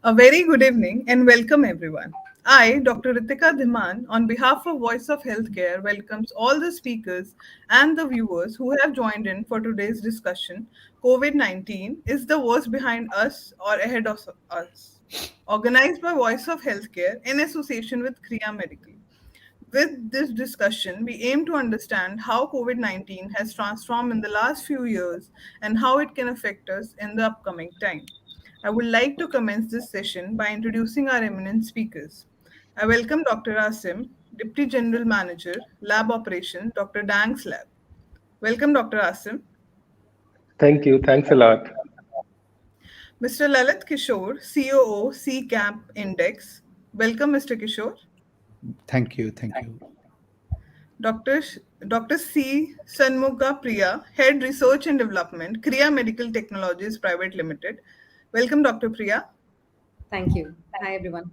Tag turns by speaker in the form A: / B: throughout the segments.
A: A very good evening and welcome everyone. I, Dr. 𝗪𝗢𝗏𝗧, on behalf of Voice of Healthcare, welcomes all the speakers and the viewers who have joined in for today's discussion. COVID-19 is the worst behind us or ahead of us. Organized by Voice of Healthcare in association with Kriya Medical. With this discussion, we aim to understand how COVID-19 has transformed in the last few years and how it can affect us in the upcoming time. I would like to commence this session by introducing our eminent speakers. I welcome Dr. Asim, Deputy General Manager, Lab Operations, Dr. Dang's Lab. Welcome, Dr. Asim.
B: Thank you. Thanks a lot.
A: Mr. Lalith Kishore, COO, CCAMP-InDx. Welcome, Mr. Kishore.
C: Thank you. Thank you.
A: Dr. Shanmugapriya, Head Research and Development, Kriya Medical Technologies Private Limited. Welcome, Dr. Priya.
D: Thank you. Hi, everyone.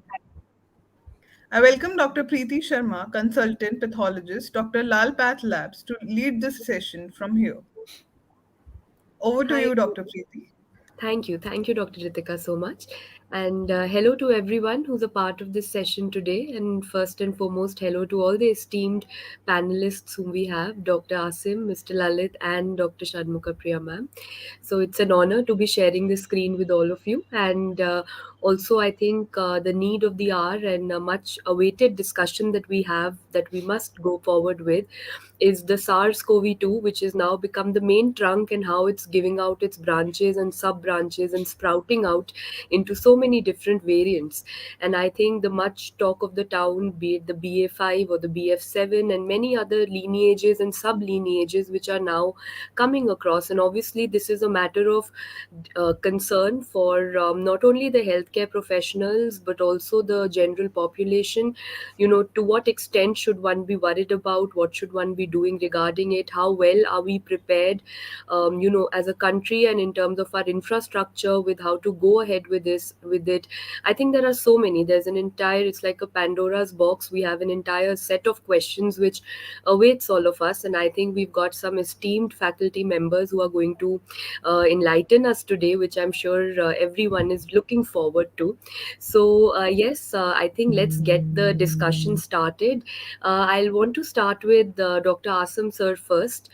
A: I welcome Dr. Preethi Sharma, Consultant Pathologist, Dr. Lalpath Labs, to lead this session from here. Over to you, Dr. Preethi.
E: Thank you, Dr. Ritika, so much. And hello to everyone who's a part of this session today. And first and foremost, hello to all the esteemed panelists whom we have, Dr. Asim, Mr. Lalith, and Dr. Shanmugapriya, ma'am. So it's an honor to be sharing the screen with all of you. And also, I think the need of the hour and a much awaited discussion that we have that we must go forward with is the SARS-CoV-2, which has now become the main trunk, and how it's giving out its branches and sub-branches and sprouting out into so many different variants. And I think the much talk of the town, be it the BA5 or the BF7 and many other lineages and sub-lineages which are now coming across. And obviously this is a matter of concern for not only the healthcare professionals but also the general population. To what extent should one be worried about? What should one be doing regarding it? How well are we prepared, as a country, and in terms of our infrastructure with how to go ahead with it? I think there are so many. It's like a Pandora's box. We have an entire set of questions which awaits all of us, and I think we've got some esteemed faculty members who are going to enlighten us today, which I'm sure everyone is looking forward to. So I think let's get the discussion started. I'll want to start with Dr. Asim sir first.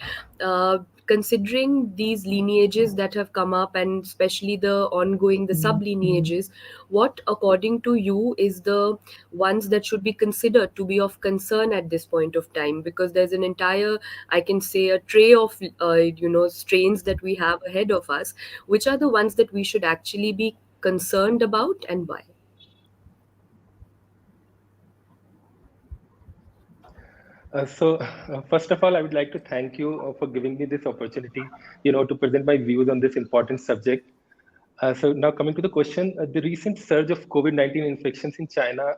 E: Considering these lineages that have come up, and especially the sub-lineages, what according to you is the ones that should be considered to be of concern at this point of time? Because there's an entire, I can say, a tray of strains that we have ahead of us. Which are the ones that we should actually be concerned about, and why?
B: First of all, I would like to thank you for giving me this opportunity, to present my views on this important subject. So now coming to the question, the recent surge of COVID-19 infections in China,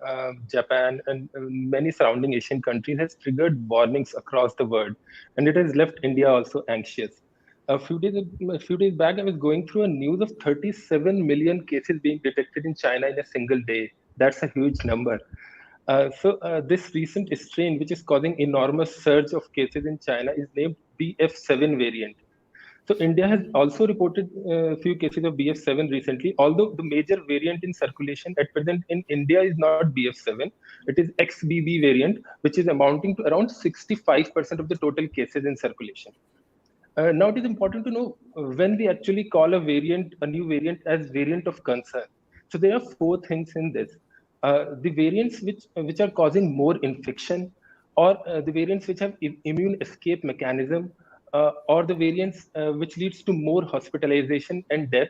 B: Japan, and many surrounding Asian countries has triggered warnings across the world, and it has left India also anxious. A few days back, I was going through a news of 37 million cases being detected in China in a single day. That's a huge number. This recent strain, which is causing enormous surge of cases in China, is named BF7 variant. So India has also reported a few cases of BF7 recently, although the major variant in circulation at present in India is not BF7. It is XBB variant, which is amounting to around 65% of the total cases in circulation. Now it is important to know when we actually call a new variant as variant of concern. So there are four things in this. The variants which are causing more infection, or the variants which have immune escape mechanism, or the variants which leads to more hospitalization and death,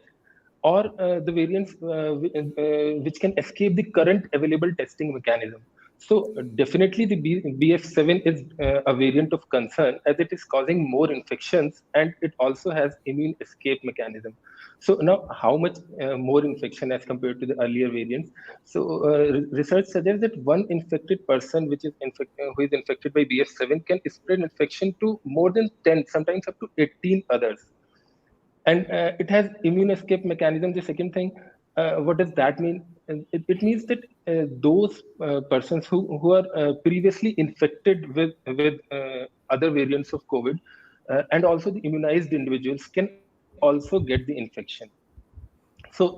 B: or the variants which can escape the current available testing mechanism. So definitely the BF7 is a variant of concern, as it is causing more infections and it also has immune escape mechanism. So now, how much more infection as compared to the earlier variants? So research suggests that one infected person, who is infected by BF7, can spread infection to more than 10, sometimes up to 18 others. And it has immune escape mechanism. The second thing, what does that mean? It means that those persons who are previously infected with other variants of COVID, and also the immunized individuals can also get the infection. So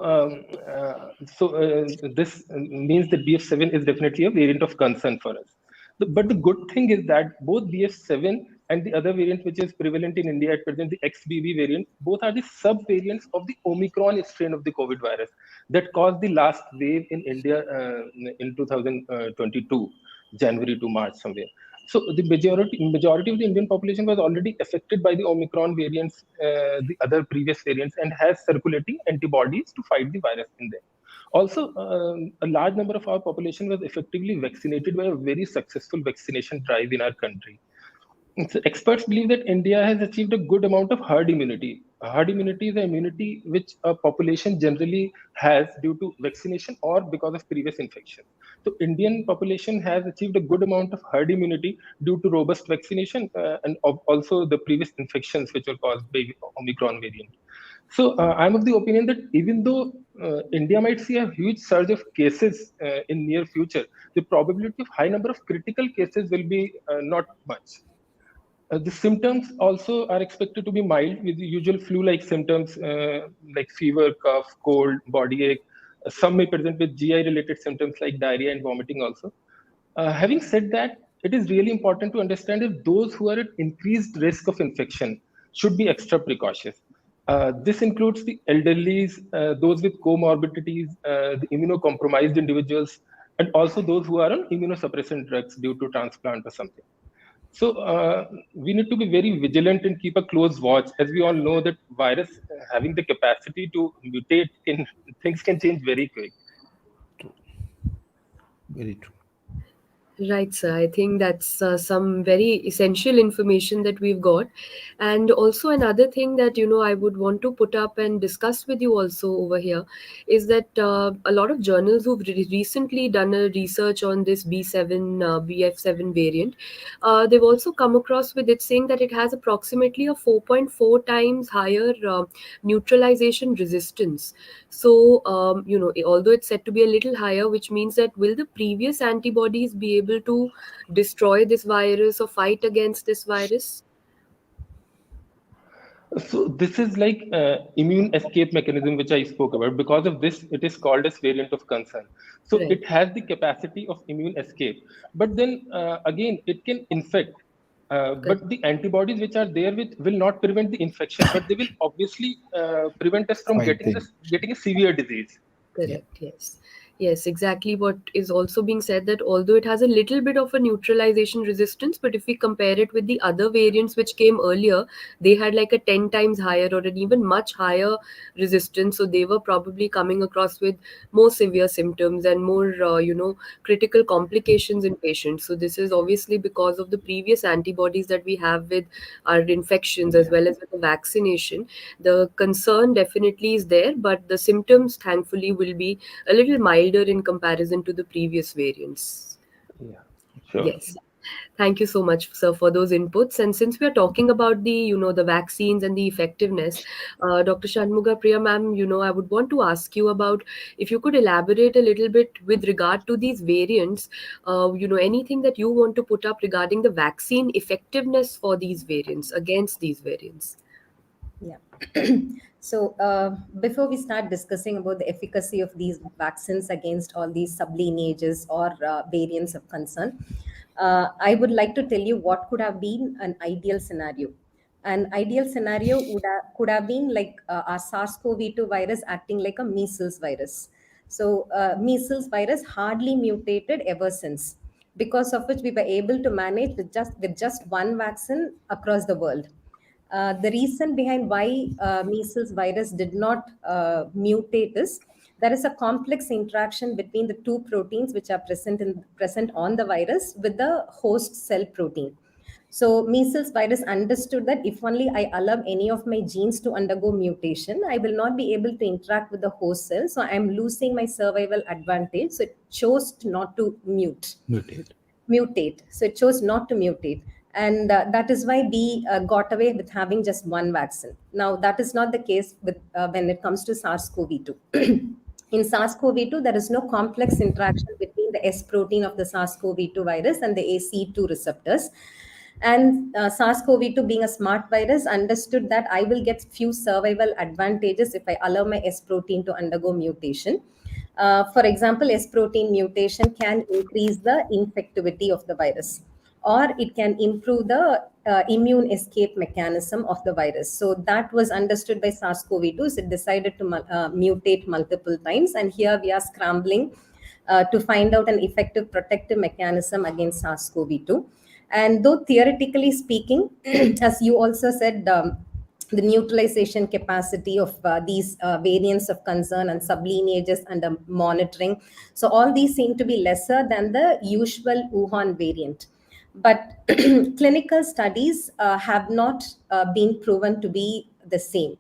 B: this means that BF7 is definitely a variant of concern for us. But the good thing is that both BF7 and the other variant which is prevalent in India at present, the XBB variant, both are the sub-variants of the Omicron strain of the COVID virus that caused the last wave in India in 2022, January to March somewhere. So the majority of the Indian population was already affected by the Omicron variants, the other previous variants, and has circulating antibodies to fight the virus in them. Also, a large number of our population was effectively vaccinated by a very successful vaccination drive in our country. So experts believe that India has achieved a good amount of herd immunity. Herd immunity is the immunity which a population generally has due to vaccination or because of previous infection. So Indian population has achieved a good amount of herd immunity due to robust vaccination and also the previous infections which were caused by Omicron variant. So I'm of the opinion that even though India might see a huge surge of cases in near future, the probability of high number of critical cases will be not much. The symptoms also are expected to be mild with the usual flu-like symptoms like fever, cough, cold, body ache. Some may present with GI-related symptoms like diarrhea and vomiting also. Having said that, it is really important to understand that those who are at increased risk of infection should be extra precautious. This includes the elderly, those with comorbidities, the immunocompromised individuals, and also those who are on immunosuppressant drugs due to transplant or something. So we need to be very vigilant and keep a close watch, as we all know that virus having the capacity to mutate, things can change very quick.
C: True. Very true.
E: Right, sir. I think that's some very essential information that we've got. And also another thing that, I would want to put up and discuss with you also over here is that a lot of journals who've recently done a research on this BF7 variant, they've also come across with it saying that it has approximately a 4.4 times higher neutralization resistance. So, although it's said to be a little higher, which means that will the previous antibodies be able to destroy this virus or fight against this virus?
B: So this is like immune escape mechanism, which I spoke about. Because of this, it is called as variant of concern. So
E: Right.
B: it has the capacity of immune escape, but then again, it can infect. But the antibodies which are there with will not prevent the infection, but they will obviously prevent us from
C: Fight them.
B: getting a severe disease.
C: Yeah.
E: Correct. Yes. Yes, exactly what is also being said, that although it has a little bit of a neutralization resistance, but if we compare it with the other variants which came earlier, they had like a 10 times higher or an even much higher resistance. So they were probably coming across with more severe symptoms and more, critical complications in patients. So this is obviously because of the previous antibodies that we have with our infections as well as with the vaccination. The concern definitely is there, but the symptoms thankfully will be a little milder in comparison to the previous variants.
B: Yeah, sure.
E: Yes. Thank you so much, sir, for those inputs. And since we are talking about the vaccines and the effectiveness, Dr. Shanmugapriya ma'am, I would want to ask you about if you could elaborate a little bit with regard to these variants, anything that you want to put up regarding the vaccine effectiveness for these variants, against these variants.
D: Yeah. So before we start discussing about the efficacy of these vaccines against all these sublineages or variants of concern, I would like to tell you what could have been an ideal scenario. An ideal scenario could have been like our SARS-CoV-2 virus acting like a measles virus. So measles virus hardly mutated ever since, because of which we were able to manage with just one vaccine across the world. The reason behind why measles virus did not mutate is there is a complex interaction between the two proteins which are present on the virus with the host cell protein. So measles virus understood that if only I allow any of my genes to undergo mutation, I will not be able to interact with the host cell. So I'm losing my survival advantage. So it chose not to mutate. So it chose not to mutate. And that is why we got away with having just one vaccine. Now, that is not the case with when it comes to SARS-CoV-2. In SARS-CoV-2, there is no complex interaction between the S protein of the SARS-CoV-2 virus and the ACE2 receptors. And SARS-CoV-2, being a smart virus, understood that I will get few survival advantages if I allow my S protein to undergo mutation. For example, S protein mutation can increase the infectivity of the virus, or it can improve the immune escape mechanism of the virus. So that was understood by SARS-CoV-2. So it decided to mutate multiple times. And here we are scrambling to find out an effective protective mechanism against SARS-CoV-2. And though theoretically speaking, as you also said, the neutralization capacity of these variants of concern and sublineages under monitoring. So all these seem to be lesser than the usual Wuhan variant. But clinical studies have not been proven to be the same.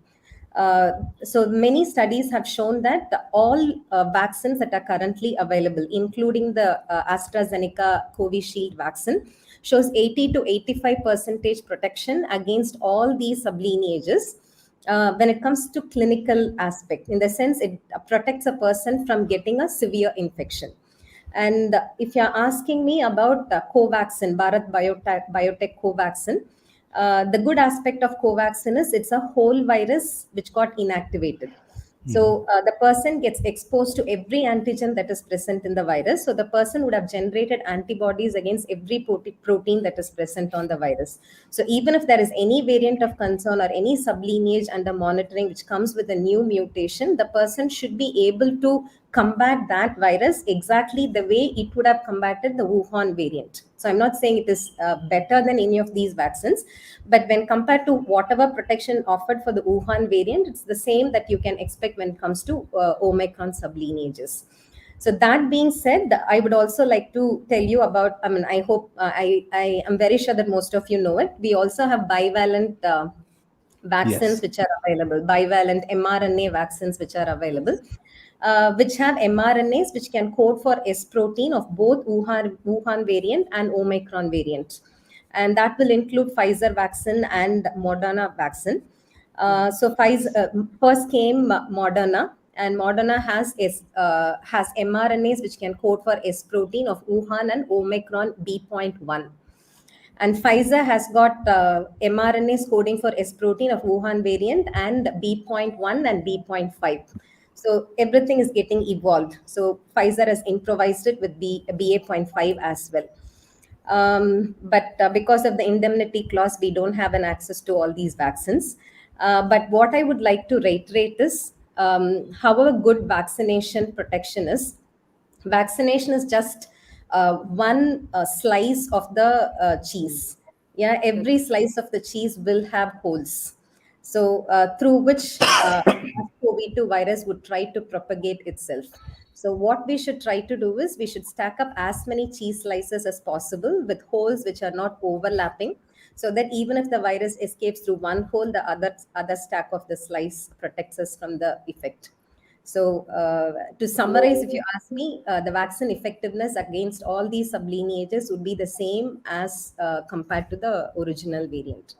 D: So many studies have shown that all vaccines that are currently available, including the AstraZeneca Covishield vaccine, shows 80 to 85% protection against all these sublineages when it comes to clinical aspect. In the sense, it protects a person from getting a severe infection. And if you're asking me about Covaxin, Bharat Biotech Covaxin, the good aspect of Covaxin is it's a whole virus which got inactivated. So the person gets exposed to every antigen that is present in the virus. So the person would have generated antibodies against every protein that is present on the virus. So even if there is any variant of concern or any sublineage under monitoring which comes with a new mutation, the person should be able to combat that virus exactly the way it would have combated the Wuhan variant. So I'm not saying it is better than any of these vaccines, but when compared to whatever protection offered for the Wuhan variant, it's the same that you can expect when it comes to Omicron sublineages. So that being said, I would also like to tell you about, I hope, I am very sure that most of you know it. We also have bivalent vaccines which are available, bivalent mRNA vaccines which are available. Which have mRNAs which can code for S protein of both Wuhan variant and Omicron variant. And that will include Pfizer vaccine and Moderna vaccine. So Pfizer, first came Moderna, and Moderna has mRNAs which can code for S protein of Wuhan and Omicron B.1. And Pfizer has got mRNAs coding for S protein of Wuhan variant and B.1 and B.5. So everything is getting evolved. So Pfizer has improvised it with BA.5 as well. But because of the indemnity clause, we don't have an access to all these vaccines. But what I would like to reiterate is, however good vaccination protection is, vaccination is just one slice of the cheese. Yeah, every slice of the cheese will have holes. So through which SARS-CoV-2 virus would try to propagate itself. So what we should try to do is we should stack up as many cheese slices as possible with holes which are not overlapping, so that even if the virus escapes through one hole, the other stack of the slice protects us from the effect. So to summarize, if you ask me, the vaccine effectiveness against all these sublineages would be the same as compared to the original variant.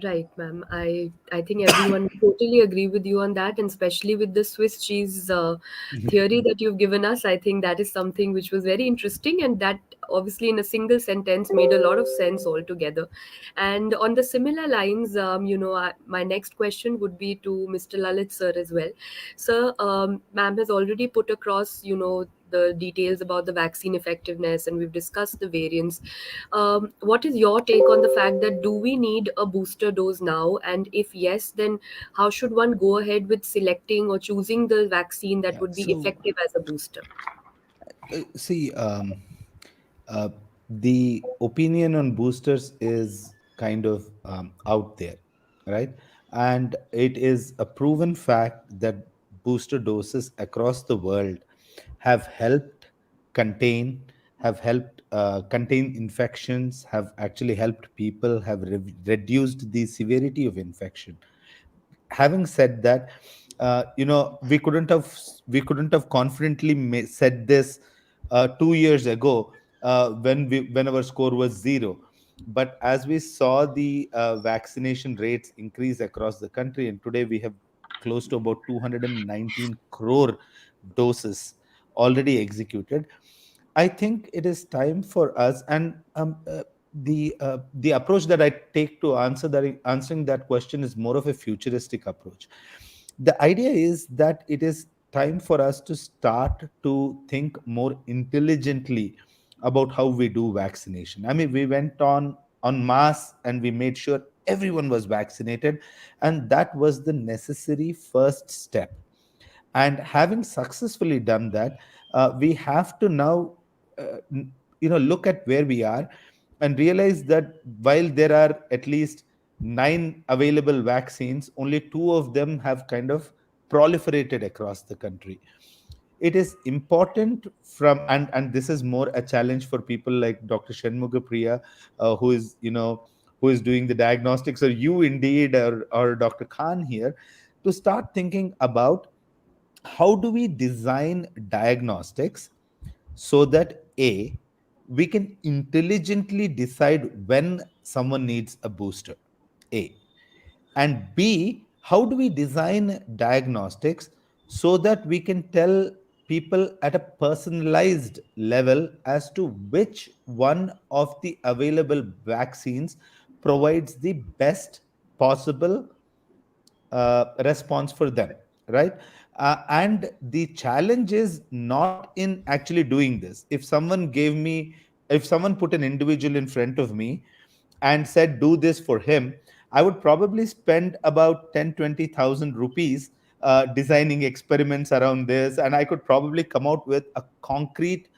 E: Right, ma'am. I think everyone totally agree with you on that, and especially with the Swiss cheese theory that you've given us. I think that is something which was very interesting, and that obviously in a single sentence made a lot of sense altogether. And on the similar lines, my next question would be to Mr. Lalith sir as well. Sir, ma'am has already put across, the details about the vaccine effectiveness, and we've discussed the variants. What is your take on the fact that do we need a booster dose now? And if yes, then how should one go ahead with selecting or choosing the vaccine that would be effective as a booster?
C: See, the opinion on boosters is kind of out there, right? And it is a proven fact that booster doses across the world have helped contain, have helped contain infections, have actually helped people, have reduced the severity of infection. Having said that, we couldn't have confidently said this 2 years ago, when our score was zero. But as we saw the vaccination rates increase across the country, and today we have close to about 219 crore doses already executed, I think it is time for us. And the approach that I take to answering that question is more of a futuristic approach. The idea is that it is time for us to start to think more intelligently about how we do vaccination. I mean, we went on mass and we made sure everyone was vaccinated, and that was the necessary first step. And having successfully done that, we have to now look at where we are and realize that while there are at least 9 available vaccines, only 2 of them have kind of proliferated across the country. It is important from, and this is more a challenge for people like Dr. Shanmugapriya, who is doing the diagnostics, or you indeed, or Dr. Khan here, to start thinking about how do we design diagnostics so that A, we can intelligently decide when someone needs a booster, A. And B, how do we design diagnostics so that we can tell people at a personalized level as to which one of the available vaccines provides the best possible response for them, right? And the challenge is not in actually doing this. If someone put an individual in front of me and said, do this for him, I would probably spend about 10-20,000 rupees designing experiments around this, and I could probably come out with a concrete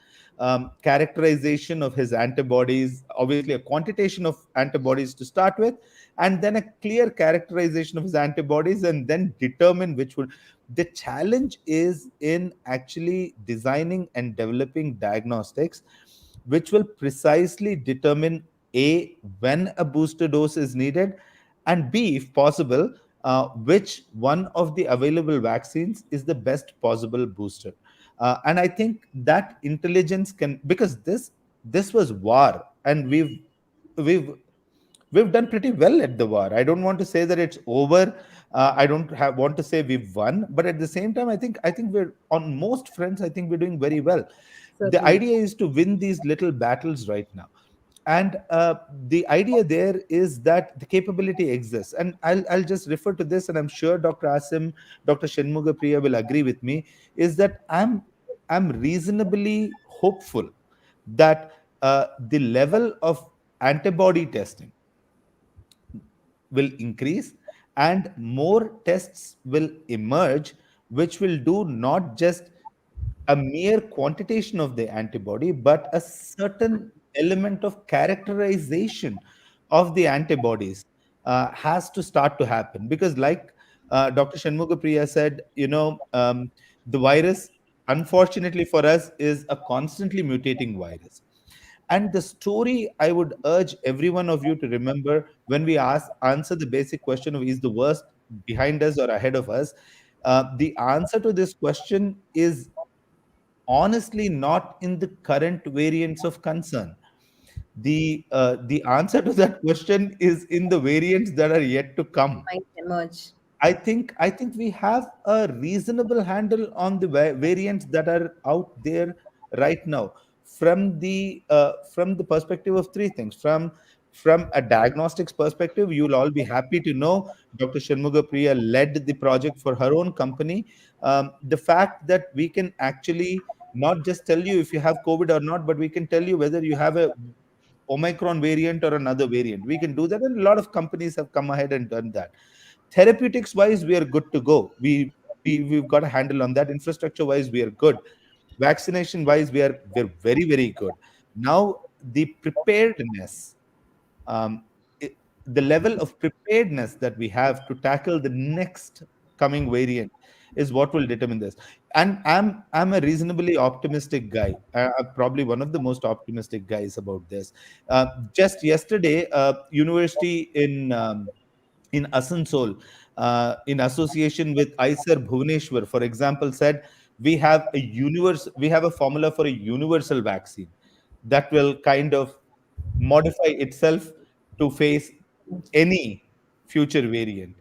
C: characterization of his antibodies, obviously a quantitation of antibodies to start with, and then a clear characterization of his antibodies, and then determine which would. The challenge is in actually designing and developing diagnostics which will precisely determine A, when a booster dose is needed, and B, if possible, which one of the available vaccines is the best possible booster. And I think that intelligence can, because this was war, and we've we've done pretty well at the war. I don't want to say that it's over. I don't want to say we've won, but at the same time, I think we're on most fronts. I think we're doing very well. The
E: Certainly.
C: idea is to win these little battles right now, and the idea there is that the capability exists. And I'll just refer to this, and I'm sure Dr. Asim, Dr. Shanmugapriya will agree with me. Is that I'm reasonably hopeful that the level of antibody testing will increase, and more tests will emerge, which will do not just a mere quantitation of the antibody, but a certain element of characterization of the antibodies has to start to happen. Because, like Dr. Shanmugapriya said, the virus, unfortunately for us, is a constantly mutating virus. And the story I would urge every one of you to remember when we answer the basic question of, is the worst behind us or ahead of us? The answer to this question is honestly not in the current variants of concern. The answer to that question is in the variants that are yet to come.
D: Might emerge.
C: I think we have a reasonable handle on the variants that are out there right now, from the perspective of three things. From a diagnostics perspective, you'll all be happy to know Dr. Shanmugapriya led the project for her own company. The fact that we can actually not just tell you if you have COVID or not, but we can tell you whether you have a Omicron variant or another variant. We can do that, and a lot of companies have come ahead and done that. Therapeutics wise, we are good to go. We've got a handle on that. Infrastructure wise, we are good. Vaccination wise, we're very, very good. Now the preparedness, um, the level of preparedness that we have to tackle the next coming variant, is what will determine this. And I'm a reasonably optimistic guy. Probably one of the most optimistic guys about this. Just yesterday, university in Asansol, in association with ICER Bhubaneswar, for example, said we have a formula for a universal vaccine that will kind of modify itself to face any future variant.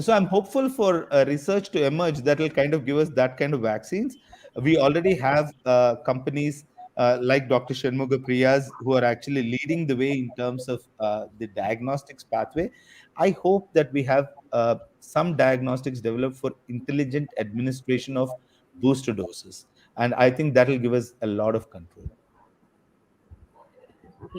C: So I'm hopeful for research to emerge that will kind of give us that kind of vaccines. We already have companies like Dr. Shanmugapriya's who are actually leading the way in terms of the diagnostics pathway. I hope that we have some diagnostics developed for intelligent administration of booster doses. And I think that will give us a lot of control.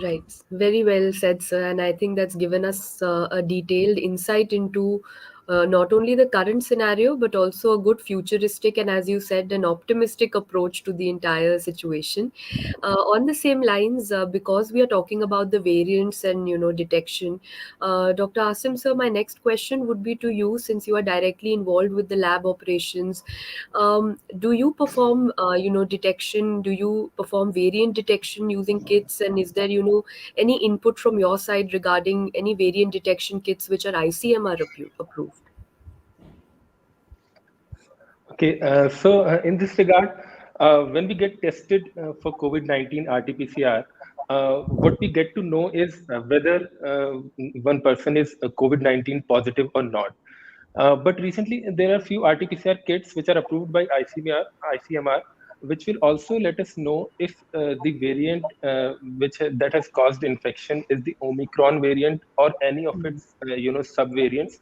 E: Right. Very well said, sir. And I think that's given us a detailed insight into not only the current scenario, but also a good futuristic and, as you said, an optimistic approach to the entire situation. On the same lines, because we are talking about the variants and, detection, Dr. Asim, sir, my next question would be to you, since you are directly involved with the lab operations. Do you perform, detection? Do you perform variant detection using kits? And is there, any input from your side regarding any variant detection kits which are ICMR approved?
B: Okay, in this regard, when we get tested for COVID-19 RT-PCR, what we get to know is whether one person is COVID-19 positive or not. But recently, there are few RT-PCR kits which are approved by ICMR, which will also let us know if the variant that has caused infection is the Omicron variant or any of its subvariants,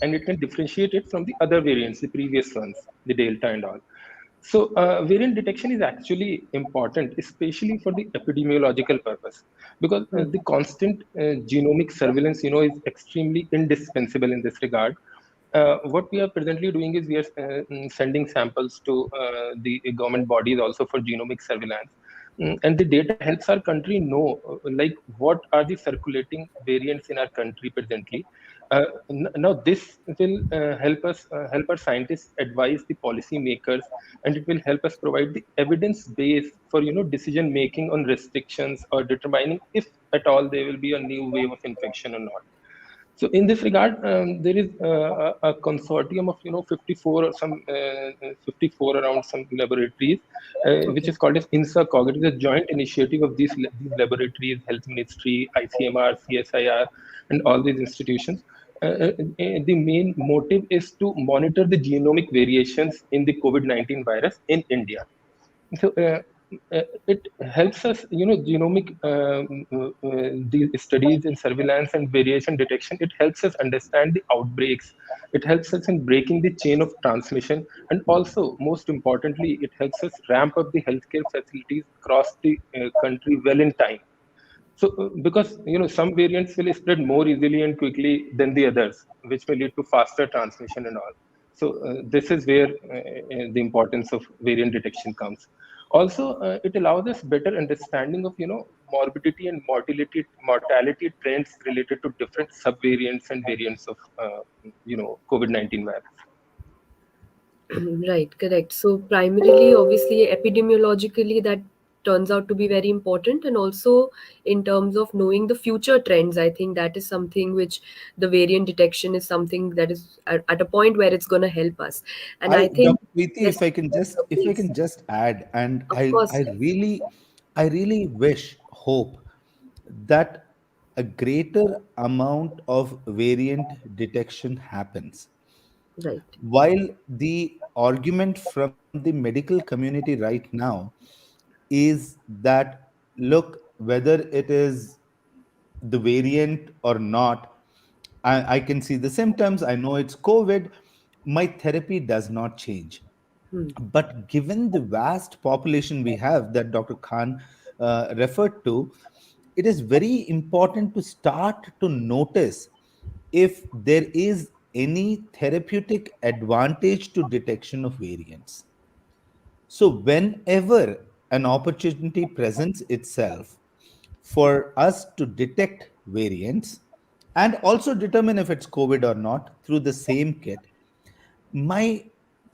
B: and it can differentiate it from the other variants, the previous ones, the Delta and all. So variant detection is actually important, especially for the epidemiological purpose, because the constant genomic surveillance, is extremely indispensable in this regard. What we are presently doing is we are sending samples to the government bodies also for genomic surveillance. And the data helps our country know like what are the circulating variants in our country presently. Now this will help our scientists advise the policy makers, and it will help us provide the evidence base for decision making on restrictions or determining if at all there will be a new wave of infection or not. So in this regard, there is a consortium of 54 or some 54 around some laboratories, which
E: Okay.
B: is called as INSACOG. It is a joint initiative of these laboratories, Health Ministry, ICMR, CSIR, and all these institutions. The main motive is to monitor the genomic variations in the COVID-19 virus in India. So it helps us, genomic these studies in surveillance and variation detection. It helps us understand the outbreaks. It helps us in breaking the chain of transmission, and also, most importantly, it helps us ramp up the healthcare facilities across the country well in time. So, because some variants will spread more easily and quickly than the others, which may lead to faster transmission and all. So, this is where the importance of variant detection comes. Also, it allows us better understanding of morbidity and mortality trends related to different subvariants and variants of COVID-19 virus.
E: Right, correct. So primarily, obviously, epidemiologically, that turns out to be very important, and also in terms of knowing the future trends, I think that is something which the variant detection is something that is at a point where it's going to help us. And I think,
C: Dr. Preeti,
E: yes,
C: if I
E: please,
C: can just add, and
E: of course, sir.
C: I really wish, hope that a greater amount of variant detection happens.
E: Right.
C: While the argument from the medical community right now is that, look, whether it is the variant or not, I can see the symptoms, I know it's COVID, my therapy does not change.
E: Hmm.
C: But given the vast population we have that Dr. Khan referred to, it is very important to start to notice if there is any therapeutic advantage to detection of variants. So, whenever an opportunity presents itself for us to detect variants and also determine if it's COVID or not through the same kit, my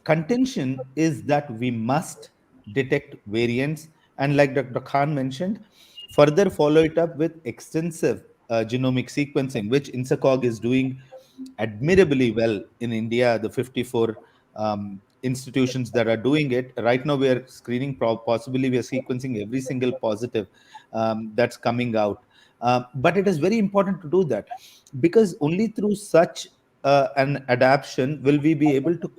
C: contention is that we must detect variants and, like Dr. Khan mentioned, further follow it up with extensive genomic sequencing, which INSACOG is doing admirably well in India. The 54 institutions that are doing it right now, we are screening, possibly we are sequencing every single positive that's coming out. But it is very important to do that, because only through such an adaptation will we be able to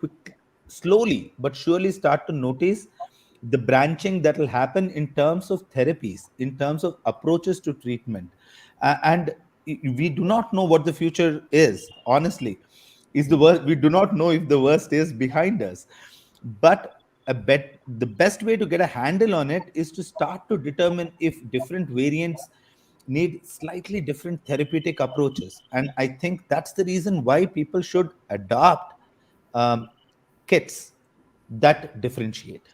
C: slowly but surely start to notice the branching that will happen in terms of therapies, in terms of approaches to treatment. And we do not know what the future is, honestly. Is the worst, we do not know if the worst is behind us. But the best way to get a handle on it is to start to determine if different variants need slightly different therapeutic approaches. And I think that's the reason why people should adopt um, kits that differentiate.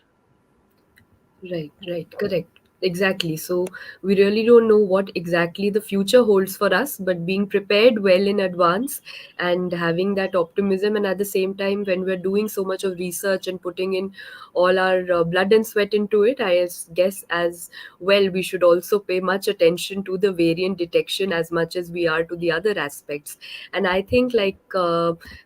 E: Right, correct. Exactly. So we really don't know what exactly the future holds for us, but being prepared well in advance and having that optimism, and at the same time, when we're doing so much of research and putting in all our blood and sweat into it, guess as well we should also pay much attention to the variant detection as much as we are to the other aspects. And I think, like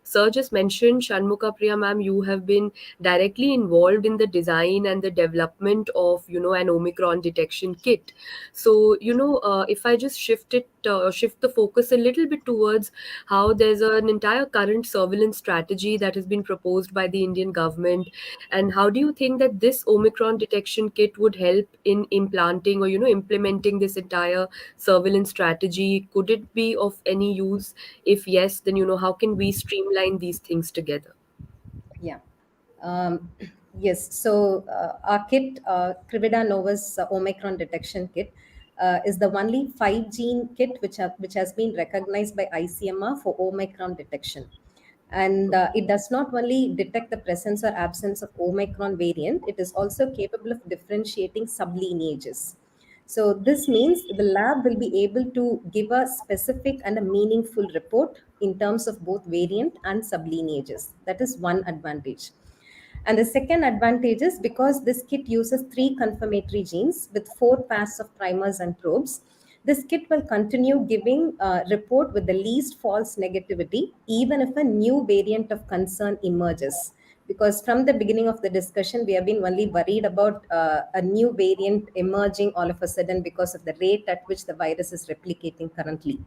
E: Sir just mentioned, Shanmugapriya ma'am, you have been directly involved in the design and the development of an Omicron detection kit. So if I just shift the focus a little bit towards how there's an entire current surveillance strategy that has been proposed by the Indian government, and how do you think that this Omicron detection kit would help in implanting or implementing this entire surveillance strategy? Could it be of any use? If yes, then how can we streamline these things together?
D: Yeah. Um, yes. So our kit, 𝗪𝗪𝗠𝗪𝗧 Omicron detection kit, is the only 5-gene kit which has been recognized by ICMR for Omicron detection. And it does not only detect the presence or absence of Omicron variant, it is also capable of differentiating sublineages. So this means the lab will be able to give a specific and a meaningful report in terms of both variant and sublineages. That is one advantage. And the second advantage is, because this kit uses 3 confirmatory genes with 4 pairs of primers and probes, this kit will continue giving a report with the least false negativity, even if a new variant of concern emerges. Because from the beginning of the discussion, we have been only worried about a new variant emerging all of a sudden because of the rate at which the virus is replicating currently.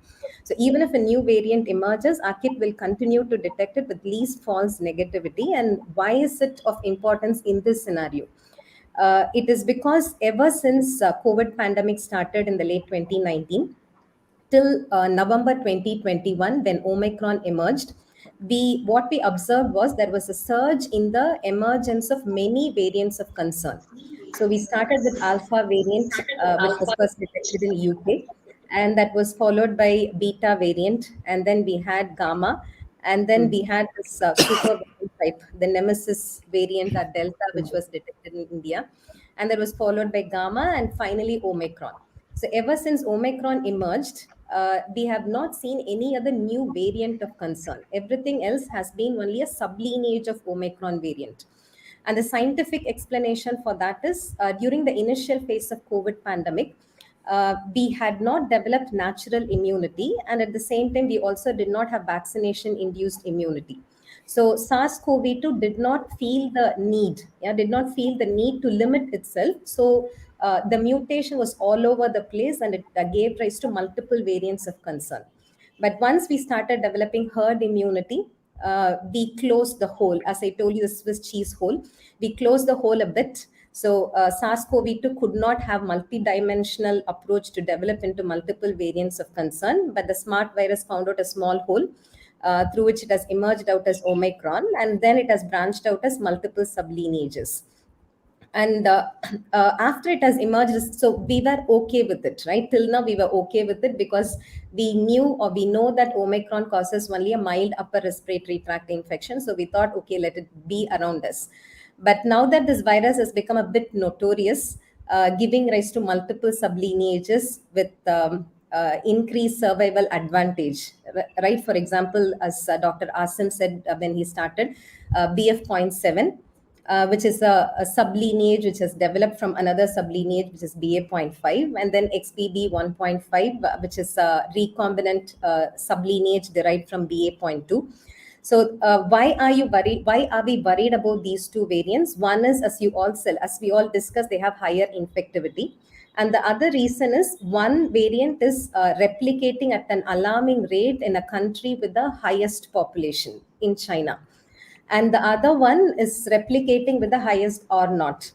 D: So even if a new variant emerges, our kit will continue to detect it with least false negativity. And why is it of importance in this scenario? It is because ever since COVID pandemic started in the late 2019, till November 2021, when Omicron emerged, what we observed was there was a surge in the emergence of many variants of concern. So we started with alpha variant, which was first detected in UK, and that was followed by beta variant, and then we had gamma, and then we had this super variant type, the nemesis variant at delta, which was detected in India, and that was followed by gamma, and finally Omicron. So ever since Omicron emerged, we have not seen any other new variant of concern. Everything else has been only a sublineage of Omicron variant. And the scientific explanation for that is, during the initial phase of COVID pandemic, we had not developed natural immunity, and at the same time, we also did not have vaccination-induced immunity. So SARS-CoV-2 did not feel the need, to limit itself. So the mutation was all over the place, and it gave rise to multiple variants of concern. But once we started developing herd immunity, we closed the hole. As I told you, the Swiss cheese hole. We closed the hole a bit. So SARS-CoV-2 could not have multi-dimensional approach to develop into multiple variants of concern, but the smart virus found out a small hole through which it has emerged out as Omicron, and then it has branched out as multiple sublineages. And after it has emerged, so we were okay with it, right? Till now, we were okay with it because we knew, or we know, that Omicron causes only a mild upper respiratory tract infection. So we thought, okay, let it be around us. But now that this virus has become a bit notorious, giving rise to multiple sublineages with increased survival advantage, right? For example, as Dr. Asim said when he started, BF.7, which is a sublineage which has developed from another sublineage, which is BA.5, and then XBB 1.5, which is a recombinant sublineage derived from BA.2. So why are you worried? Why are we worried about these two variants? One is, as we all discussed, they have higher infectivity. And the other reason is one variant is replicating at an alarming rate in a country with the highest population in China. And the other one is replicating with the highest or not,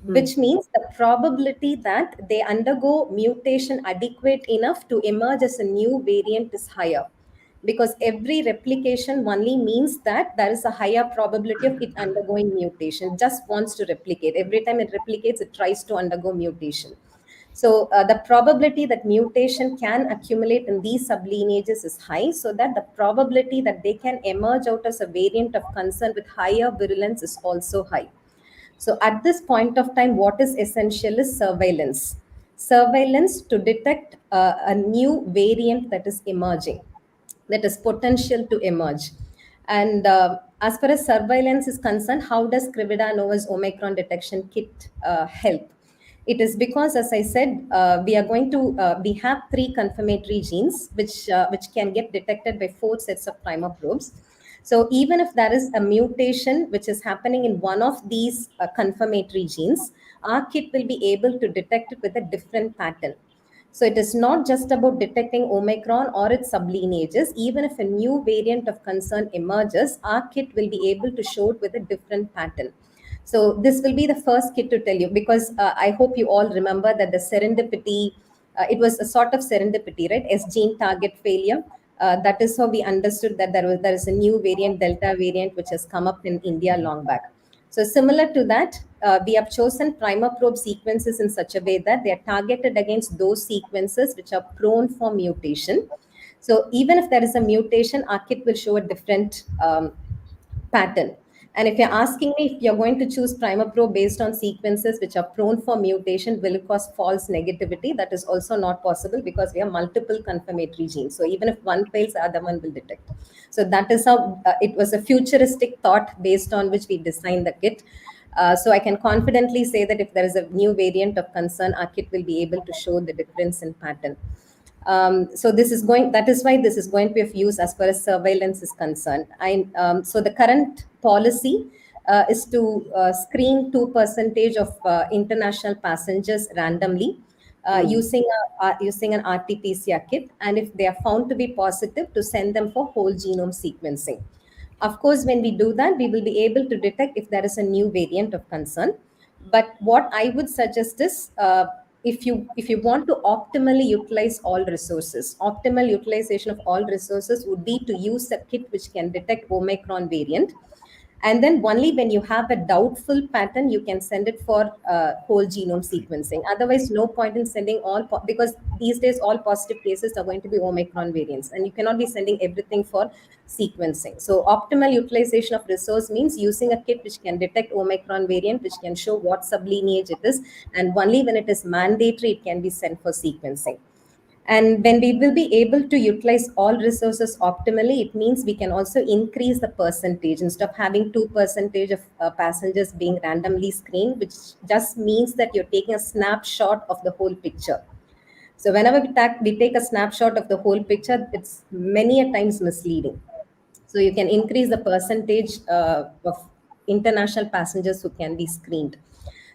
D: which means the probability that they undergo mutation adequate enough to emerge as a new variant is higher, because every replication only means that there is a higher probability of it undergoing mutation. It just wants to replicate. Every time it replicates, it tries to undergo mutation. So the probability that mutation can accumulate in these sublineages is high, so that the probability that they can emerge out as a variant of concern with higher virulence is also high. So at this point of time, what is essential is surveillance. Surveillance to detect a new variant that is emerging, that is potential to emerge. And as far as surveillance is concerned, how does 𝗪𝗲𝗏𝗧's Omicron detection kit help? It is because, as I said, we have 3 confirmatory genes which can get detected by 4 sets of primer probes. So even if there is a mutation which is happening in one of these confirmatory genes, our kit will be able to detect it with a different pattern. So it is not just about detecting Omicron or its sublineages. Even if a new variant of concern emerges, our kit will be able to show it with a different pattern. So this will be the first kit to tell you, because I hope you all remember that the serendipity, it was a sort of serendipity, right? S gene target failure. That is how we understood that there is a new variant, Delta variant, which has come up in India long back. So similar to that, we have chosen primer probe sequences in such a way that they are targeted against those sequences which are prone for mutation. So even if there is a mutation, our kit will show a different pattern. And if you're asking me if you're going to choose primer probe based on sequences which are prone for mutation, will it cause false negativity? That is also not possible, because we have multiple confirmatory genes. So even if one fails, the other one will detect. So that is how it was a futuristic thought based on which we designed the kit. So I can confidently say that if there is a new variant of concern, our kit will be able to show the difference in pattern. So that is why this is going to be of use as far as surveillance is concerned. So the current policy is to screen 2% of international passengers randomly using an RT-PCR kit, and if they are found to be positive, to send them for whole genome sequencing. Of course, when we do that, we will be able to detect if there is a new variant of concern. But what I would suggest is, if you want to optimally utilize all resources, optimal utilization of all resources would be to use a kit which can detect Omicron variant. And then only when you have a doubtful pattern, you can send it for whole genome sequencing. Otherwise, no point in sending because these days all positive cases are going to be Omicron variants, and you cannot be sending everything for sequencing. So optimal utilization of resource means using a kit which can detect Omicron variant, which can show what sublineage it is, and only when it is mandatory, it can be sent for sequencing. And when we will be able to utilize all resources optimally, it means we can also increase the percentage. Instead of having 2% of passengers being randomly screened, which just means that you're taking a snapshot of the whole picture. So whenever we take a snapshot of the whole picture, it's many a times misleading. So you can increase the percentage of international passengers who can be screened.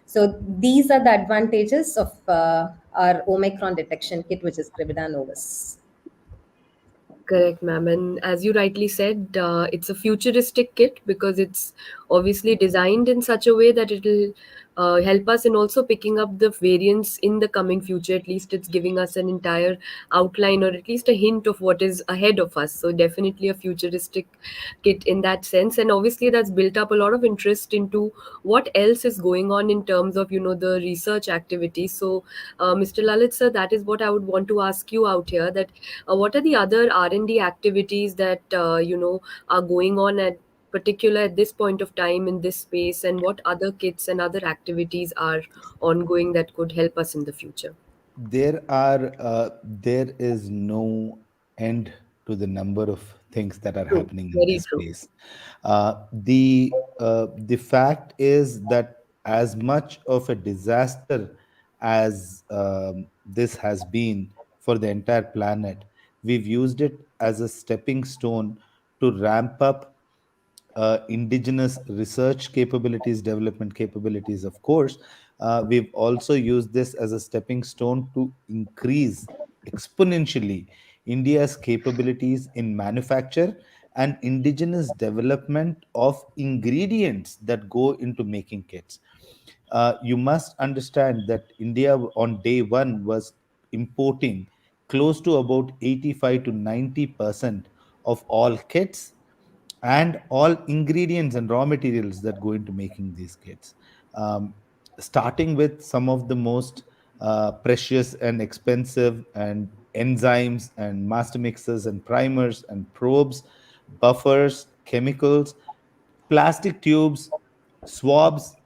D: So these are the advantages of our Omicron detection kit, which is 𝗪𝗲𝗏𝗧.
E: Correct, ma'am. And as you rightly said, it's a futuristic kit because it's obviously designed in such a way that it'll help us in also picking up the variants in the coming future. At least it's giving us an entire outline, or at least a hint of what is ahead of us. So definitely a futuristic kit in that sense. And obviously that's built up a lot of interest into what else is going on in terms of, the research activities. So Mr. Lalith sir, that is what I would want to ask you out here, that what are the other R&D activities that are going on at this point of time in this space, and what other kits and other activities are ongoing that could help us in the future?
C: There is no end to the number of things that are
E: True,
C: happening in
E: very
C: this
E: true.
C: space. The fact is that as much of a disaster as this has been for the entire planet, we've used it as a stepping stone to ramp up indigenous research capabilities, development capabilities, of course. We've also used this as a stepping stone to increase exponentially India's capabilities in manufacture and indigenous development of ingredients that go into making kits. You must understand that India on day one was importing close to about 85 to 90% of all kits and all ingredients and raw materials that go into making these kits. Um, Starting with some of the most precious and expensive and enzymes and master mixers and primers and probes, buffers, chemicals, plastic tubes, swabs.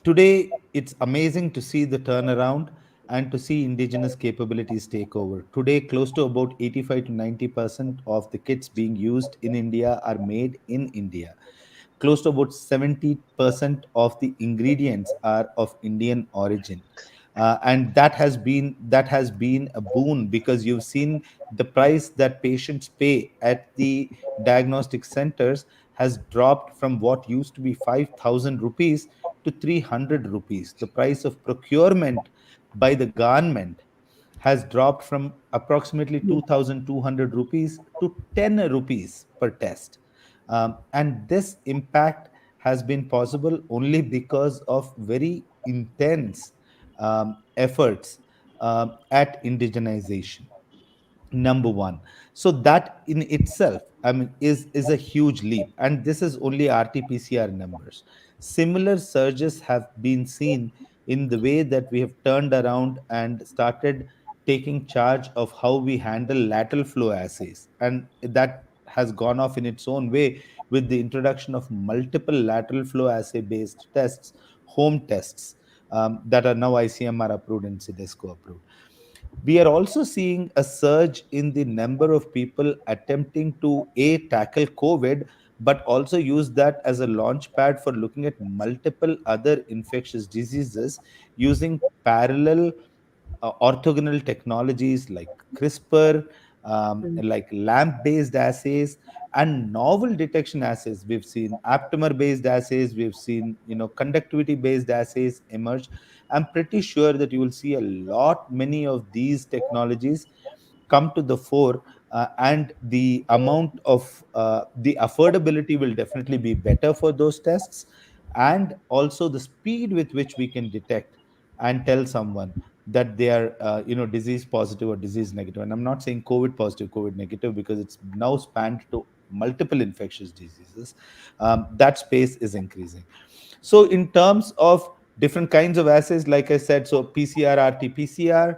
C: Today, it's amazing to see the turnaround and to see indigenous capabilities take over. Today, close to about 85 to 90% of the kits being used in India are made in India. Close to about 70% of the ingredients are of Indian origin. And that has been a boon, because you've seen the price that patients pay at the diagnostic centers has dropped from what used to be 5,000 rupees to 300 rupees. The price of procurement by the government has dropped from approximately 2,200 rupees to 10 rupees per test. And this impact has been possible only because of very intense efforts at indigenization, number one. So that in itself, I mean, is a huge leap, and this is only RT-PCR numbers. Similar surges have been seen in the way that we have turned around and started taking charge of how we handle lateral flow assays, and that has gone off in its own way with the introduction of multiple lateral flow assay based tests, home tests, that are now ICMR approved and CDESCO approved. We are also seeing a surge in the number of people attempting to tackle COVID, but also use that as a launch pad for looking at multiple other infectious diseases using parallel orthogonal technologies like CRISPR,
E: Mm.
C: like LAMP-based assays, and novel detection assays. We've seen aptamer-based assays, we've seen conductivity-based assays emerge. I'm pretty sure that you will see a lot many of these technologies come to the fore, and the amount of the affordability will definitely be better for those tests, and also the speed with which we can detect and tell someone that they are disease positive or disease negative. And I'm not saying COVID positive, COVID negative, because it's now spanned to multiple infectious diseases. That space is increasing. So in terms of different kinds of assays, like I said, so PCR, RT-PCR,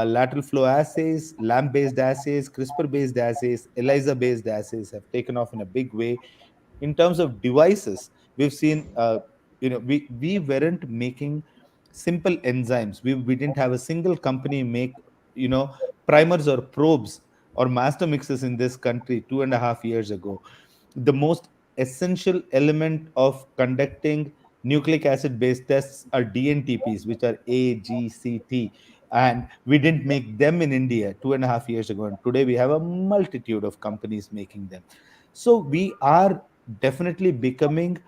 C: lateral flow assays, LAMP-based assays, CRISPR-based assays, ELISA-based assays have taken off in a big way. In terms of devices, we've seen, we weren't making simple enzymes. We didn't have a single company make, you know, primers or probes or master mixes in this country 2.5 years ago. The most essential element of conducting nucleic acid based tests are DNTPs, which are AGCT. And we didn't make them in India 2.5 years ago. And today we have a multitude of companies making them. So we are definitely becoming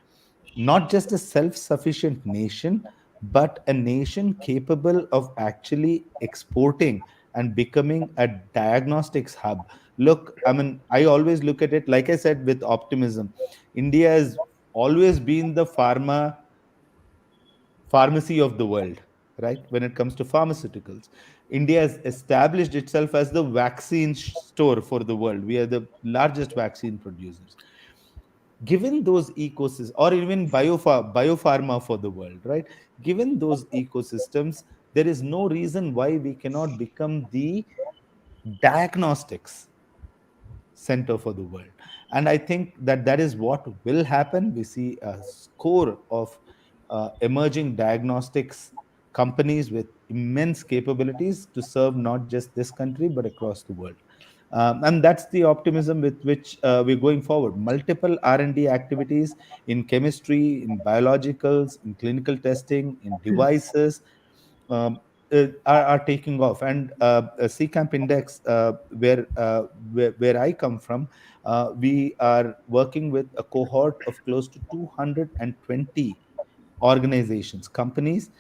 C: not just a self sufficient nation, but a nation capable of actually exporting and becoming a diagnostics hub. Look, I mean, I always look at it, like I said, with optimism. India has always been the pharmacy of the world, right? When it comes to pharmaceuticals, India has established itself as the vaccine store for the world. We are the largest vaccine producers. Given those ecosystems, or even biopharma for the world, right? Given those ecosystems, there is no reason why we cannot become the diagnostics center for the world. And I think that that is what will happen. We see a score of emerging diagnostics companies with immense capabilities to serve not just this country but across the world. And that's the optimism with which we're going forward. Multiple R&D activities in chemistry, in biologicals, in clinical testing, in devices, um, are taking off. And CCAMP-InDx, where I come from, we are working with a cohort of close to 220 organizations, companies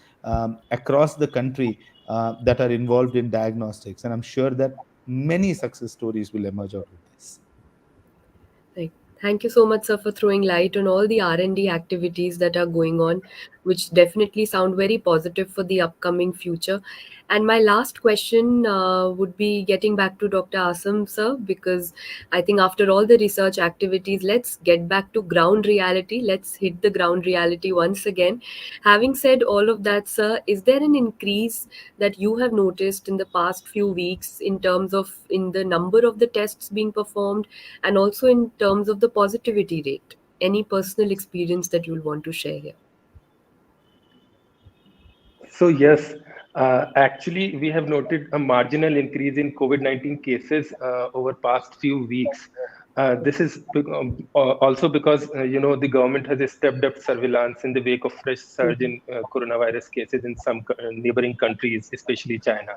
C: across the country that are involved in diagnostics. And I'm sure that many success stories will emerge out of this.
E: Right. Thank you so much, sir, for throwing light on all the R&D activities that are going on, which definitely sound very positive for the upcoming future. And my last question would be getting back to Dr. Asim, sir, because I think after all the research activities, let's get back to ground reality. Let's hit the ground reality once again. Having said all of that, sir, is there an increase that you have noticed in the past few weeks in terms of in the number of the tests being performed and also in terms of the positivity rate? Any personal experience that you'll want to share here?
B: So yes, actually, we have noted a marginal increase in COVID-19 cases over past few weeks. This is also because the government has stepped up surveillance in the wake of fresh surge in coronavirus cases in some neighboring countries, especially China.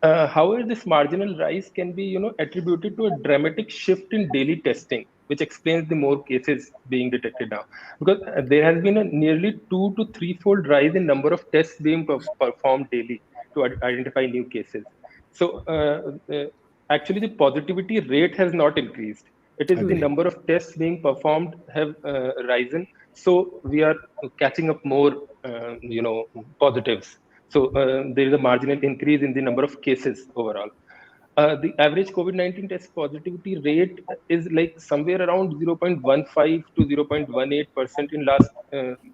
B: However, this marginal rise can be, attributed to a dramatic shift in daily testing, which explains the more cases being detected now. Because there has been a nearly 2 to 3-fold rise in number of tests being performed daily to identify new cases. So actually, the positivity rate has not increased. It is the
C: Agreed.
B: number of tests being performed have risen. So we are catching up more, positives. So there is a marginal increase in the number of cases overall. The average COVID-19 test positivity rate is like somewhere around 0.15 to 0.18% in last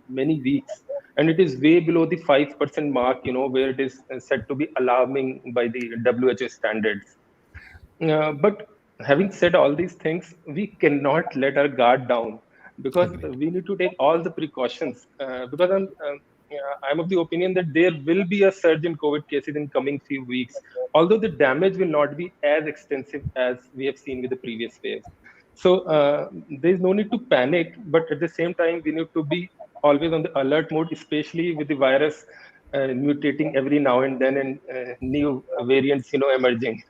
B: many weeks. And it is way below the 5% mark, where it is said to be alarming by the WHO standards. But having said all these things, we cannot let our guard down because
C: Agreed.
B: we need to take all the precautions. Because I'm of the opinion that there will be a surge in COVID cases in coming few weeks, although the damage will not be as extensive as we have seen with the previous waves. So there is no need to panic, but at the same time, we need to be always on the alert mode, especially with the virus mutating every now and then and new variants, emerging.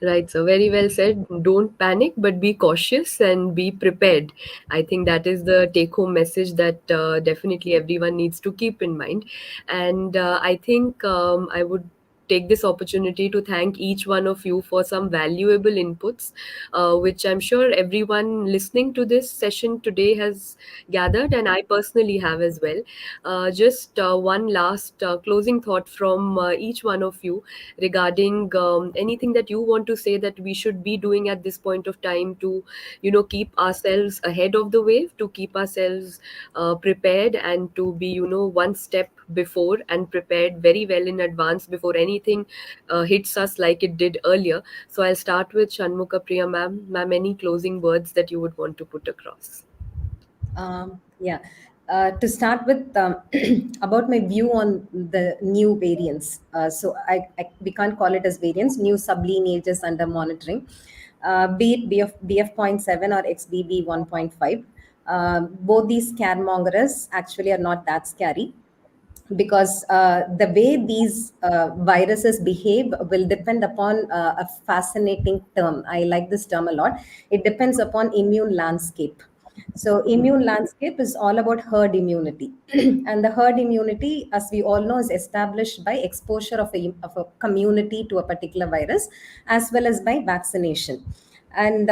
E: Right, so very well said. Don't panic, but be cautious and be prepared. I think that is the take home message that definitely everyone needs to keep in mind. And I think I would take this opportunity to thank each one of you for some valuable inputs, which I'm sure everyone listening to this session today has gathered, and I personally have as well. Just one last closing thought from each one of you regarding anything that you want to say that we should be doing at this point of time to keep ourselves ahead of the wave, to keep ourselves prepared, and to be one step before and prepared very well in advance before anything hits us like it did earlier. So I'll start with Shanmugapriya ma'am, any closing words that you would want to put across?
D: Yeah. To start with, about my view on the new variants. We can't call it as variants, new sublineages under monitoring, be it BF.7 or XBB 1.5. Both these scaremongers actually are not that scary, because the way these viruses behave will depend upon a fascinating term. I like this term a lot. It depends upon immune landscape. So immune landscape is all about herd immunity. And the herd immunity, as we all know, is established by exposure of a community to a particular virus, as well as by vaccination. And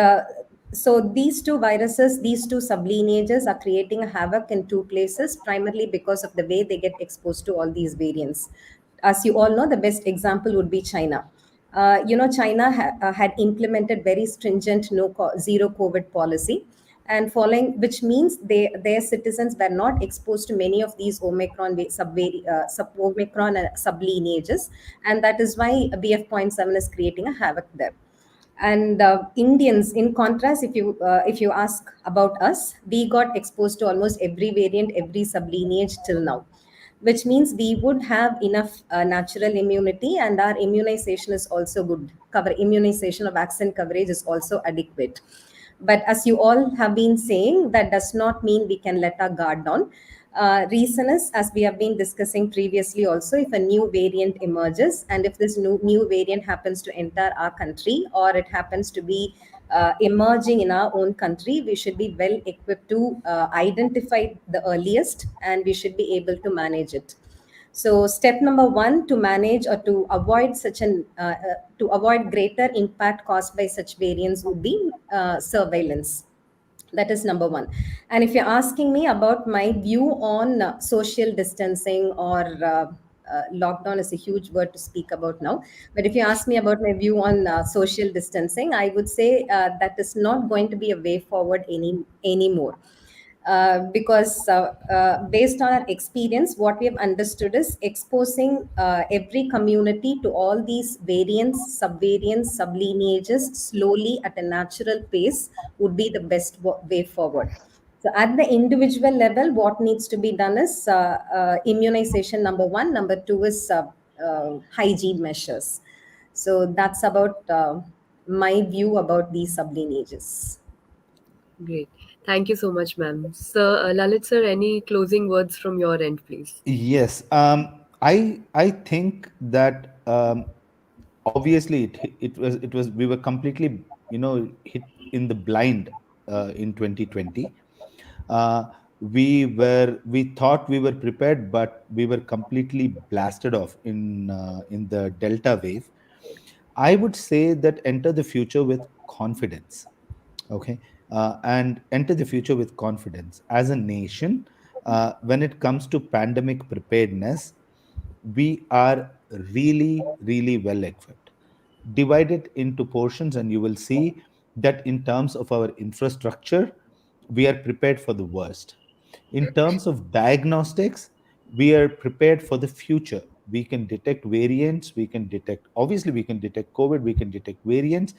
D: so these two viruses, these two sublineages are creating a havoc in two places, primarily because of the way they get exposed to all these variants. As you all know, the best example would be China. China had implemented very stringent zero COVID policy, and following which means their citizens were not exposed to many of these Omicron Omicron sublineages, and that is why BF.7 is creating a havoc there. And Indians, in contrast, if you ask about us, we got exposed to almost every variant, every sublineage till now. which means we would have enough natural immunity, and our immunization is also good. Immunization or vaccine coverage is also adequate. But as you all have been saying, that does not mean we can let our guard down. Reason is, as we have been discussing previously also, if a new variant emerges, and if this new variant happens to enter our country, or it happens to be emerging in our own country, we should be well equipped to identify the earliest, and we should be able to manage it. So step number one to manage or to avoid to avoid greater impact caused by such variants would be surveillance. That is number one. And if you're asking me about my view on social distancing or lockdown is a huge word to speak about now. But if you ask me about my view on social distancing, I would say that is not going to be a way forward anymore. Because based on our experience, what we have understood is exposing every community to all these variants, subvariants, sublineages slowly at a natural pace would be the best way forward. So at the individual level, what needs to be done is immunization, number one. Number two is hygiene measures. So that's about my view about these sublineages.
E: Great. Thank you so much, ma'am. Sir, Lalith sir, any closing words from your end, please?
C: Yes, I think that obviously it was we were completely hit in the blind in 2020. Uh, we thought we were prepared, but we were completely blasted off in the Delta wave. I would say that enter the future with confidence. Okay. And enter the future with confidence as a nation. When it comes to pandemic preparedness, we are really well equipped. Divide it into portions and you will see that in terms of our infrastructure, we are prepared for the worst. In terms of diagnostics, we are prepared for the future. We can detect variants, obviously we can detect COVID, we can detect variants.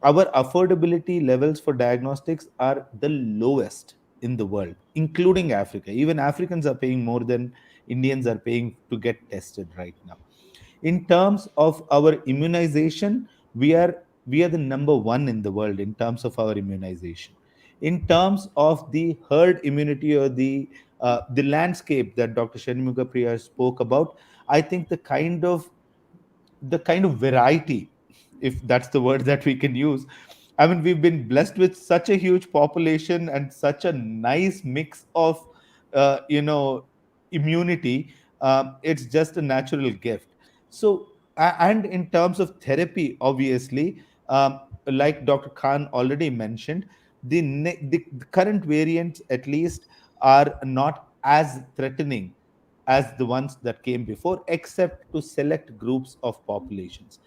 C: Our affordability levels for diagnostics are the lowest in the world, including Africa. Even Africans are paying more than Indians are paying to get tested right now. In terms of our immunization, we are the number one in the world in terms of our immunization. In terms of the herd immunity or the landscape that Dr. Shanmugapriya spoke about, I think the kind of variety, if that's the word that we can use. I mean, we've been blessed with such a huge population and such a nice mix of immunity. It's just a natural gift. So and in terms of therapy, obviously, like Dr. Khan already mentioned, the current variants at least are not as threatening as the ones that came before, except to select groups of populations.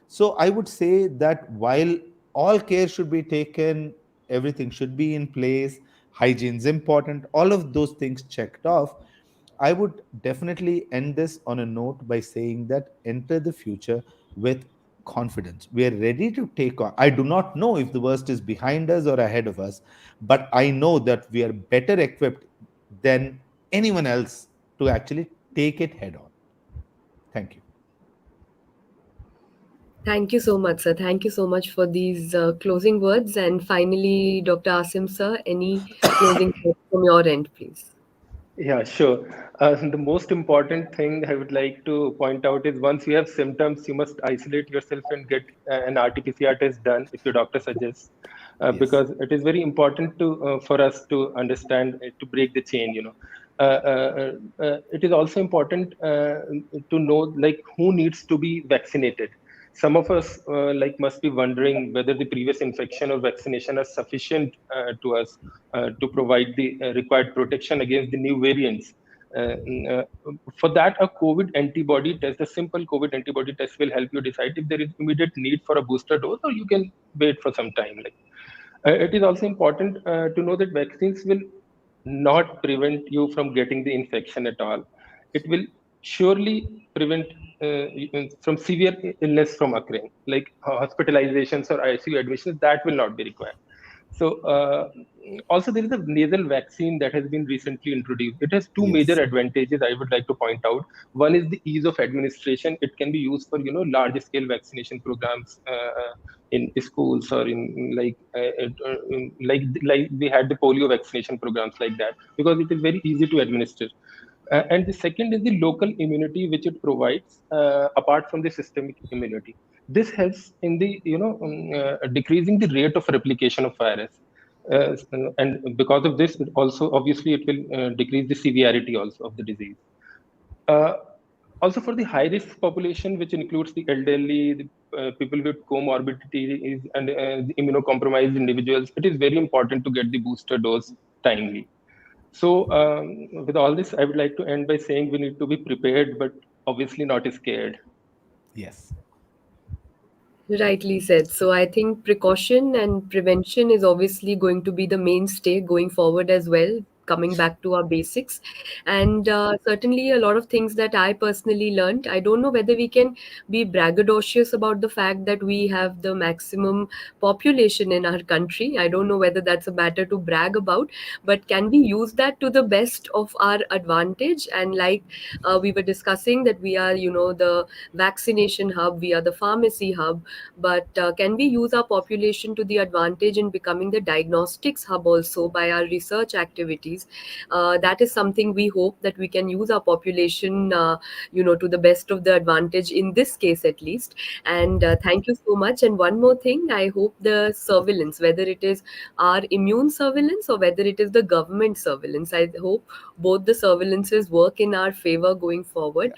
C: So I would say that while all care should be taken, everything should be in place, hygiene is important, all of those things checked off, I would definitely end this on a note by saying that enter the future with confidence. We are ready to take on. I do not know if the worst is behind us or ahead of us, but I know that we are better equipped than anyone else to actually take it head on. Thank you.
E: Thank you so much, sir. Thank you so much for these closing words. And finally, Dr. Asim, sir, any closing words from your end, please?
B: Yeah, sure. The most important thing I would like to point out is once you have symptoms, you must isolate yourself and get an RT-PCR test done if your doctor suggests,
C: Yes.
B: because it is very important for us to understand to break the chain. It is also important to know like who needs to be vaccinated. Some of us must be wondering whether the previous infection or vaccination are sufficient to us to provide the required protection against the new variants. For that, a COVID antibody test, a simple COVID antibody test, will help you decide if there is immediate need for a booster dose, or you can wait for some time. It is also important to know that vaccines will not prevent you from getting the infection at all. It will surely prevent from severe illness from occurring, like hospitalizations or ICU admissions. That will not be required. So Also, there is a nasal vaccine that has been recently introduced. It has two
C: Yes.
B: major advantages I would like to point out. One is the ease of administration. It can be used for large scale vaccination programs in schools, or like we had the polio vaccination programs like that, because it is very easy to administer. And the second is the local immunity which it provides, apart from the systemic immunity. This helps in the decreasing the rate of replication of virus, and because of this, it also obviously it will decrease the severity also of the disease. Uh, Also, for the high risk population, which includes the elderly, the people with comorbidities, and the immunocompromised individuals, it is very important to get the booster dose timely. So, with all this, I would like to end by saying we need to be prepared, but obviously not scared.
C: Yes.
E: Rightly said. So I think precaution and prevention is obviously going to be the mainstay going forward as well, coming back to our basics. And certainly a lot of things that I personally learned. I don't know whether we can be braggadocious about the fact that we have the maximum population in our country. I don't know whether that's a matter to brag about, but can we use that to the best of our advantage? And like we were discussing, that we are, the vaccination hub, we are the pharmacy hub, but can we use our population to the advantage in becoming the diagnostics hub also by our research activities? That is something we hope that we can use our population, to the best of the advantage in this case at least. And thank you so much. And one more thing, I hope the surveillance, whether it is our immune surveillance or whether it is the government surveillance, I hope both the surveillances work in our favor going forward.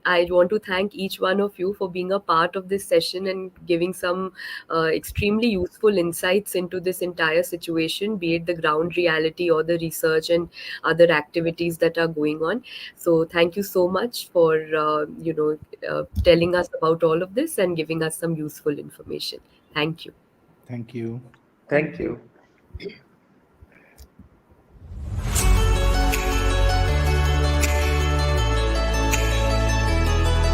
E: I want to thank each one of you for being a part of this session and giving some extremely useful insights into this entire situation, be it the ground reality or the research and other activities that are going on. So thank you so much for telling us about all of this and giving us some useful information. Thank you.
C: Thank you.
B: Thank you.